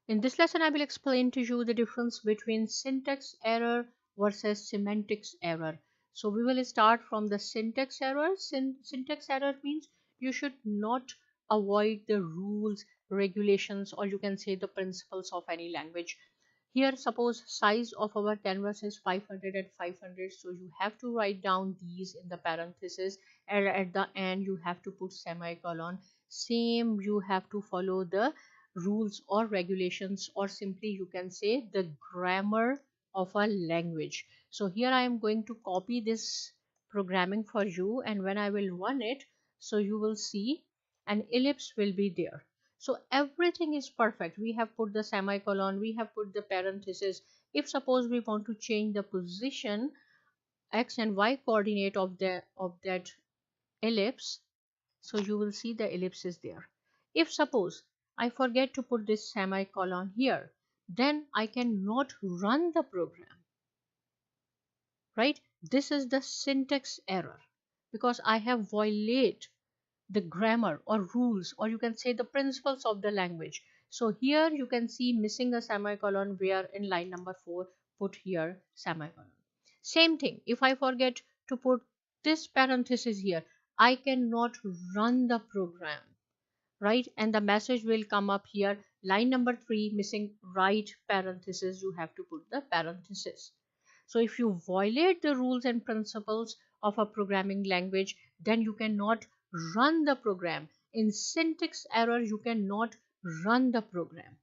In this lesson, I will explain to you the difference between syntax error versus semantics error. So we will start from the syntax error. Syntax error means you should not avoid the rules, regulations, or you can say the principles of any language. Here, suppose size of our canvas is 500 and 500, so you have to write down these in the parenthesis, and at the end you have to put semicolon. Same, you have to follow the rules or regulations, or simply you can say the grammar of a language. So here I am going to copy this programming for you, and when I will run it, so you will see an ellipse will be there. So everything is perfect. We have put the semicolon, we have put the parenthesis. If suppose we want to change the position x and y coordinate of that ellipse, so you will see the ellipse is there. If suppose I forget to put this semicolon here, then I cannot run the program, right? This is the syntax error because I have violated the grammar or rules, or you can say the principles of the language. So here you can see missing a semicolon where in line number 4 put here semicolon. Same thing, if I forget to put this parenthesis here, I cannot run the program, right? And the message will come up here, line number 3 missing right parenthesis, you have to put the parenthesis. So if you violate the rules and principles of a programming language, then you cannot run the program. In syntax error, you cannot run the program,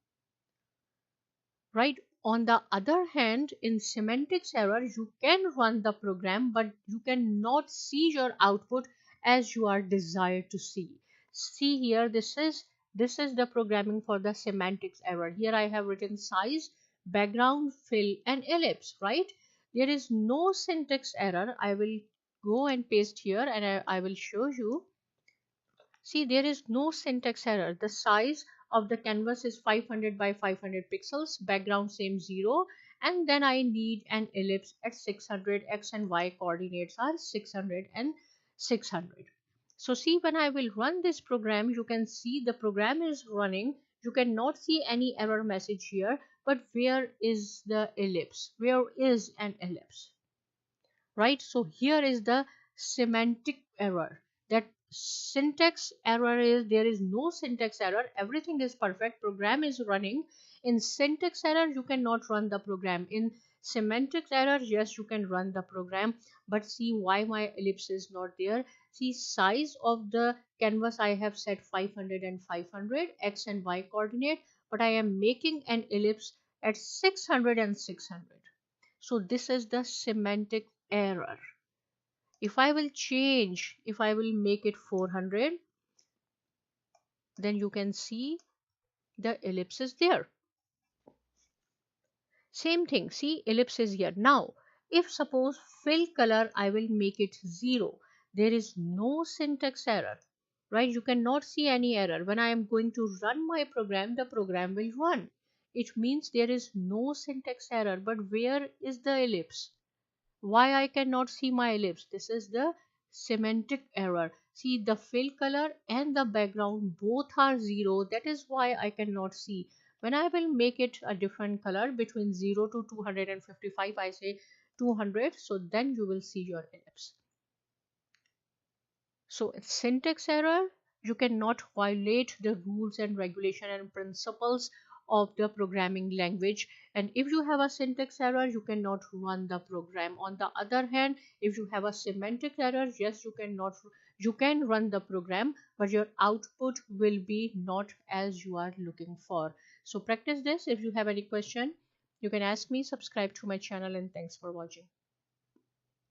right? On the other hand, in semantics error, you can run the program, but you cannot see your output as you are desired to see. See here, this is the programming for the semantics error. Here I have written size, background, fill, and ellipse, right? There is no syntax error. I will go and paste here, and I will show you. See, there is no syntax error. The size of the canvas is 500 by 500 pixels, background same 0, and then I need an ellipse at 600. X and Y coordinates are 600 and 600. So see, when I will run this program, you can see the program is running. You cannot see any error message here, but where is the ellipse? Where is an ellipse? Right? So here is the semantic error. That syntax error is there is no syntax error, everything is perfect, program is running. In syntax error, you cannot run the program. In semantics error, yes, you can run the program. But see why my ellipse is not there. See, size of the canvas I have set 500 and 500 x and y coordinate, but I am making an ellipse at 600 and 600. So this is the semantic error. If I will change, if I will make it 400, then you can see the ellipse is there. Same thing, see, ellipse is here. Now if suppose fill color I will make it 0, there is no syntax error, right? You cannot see any error. When I am going to run my program, the program will run. It means there is no syntax error. But where is the ellipse? Why I cannot see my ellipse? This is the semantic error. See, the fill color and the background both are 0. That is why I cannot see. When I will make it a different color between 0 to 255, I say 200, so then you will see your ellipse. So syntax error, you cannot violate the rules and regulation and principles of the programming language. And if you have a syntax error, you cannot run the program. On the other hand, if you have a semantic error, yes, you can run the program, but your output will be not as you are looking for. So practice this. If you have any question, you can ask me. Subscribe to my channel, and thanks for watching.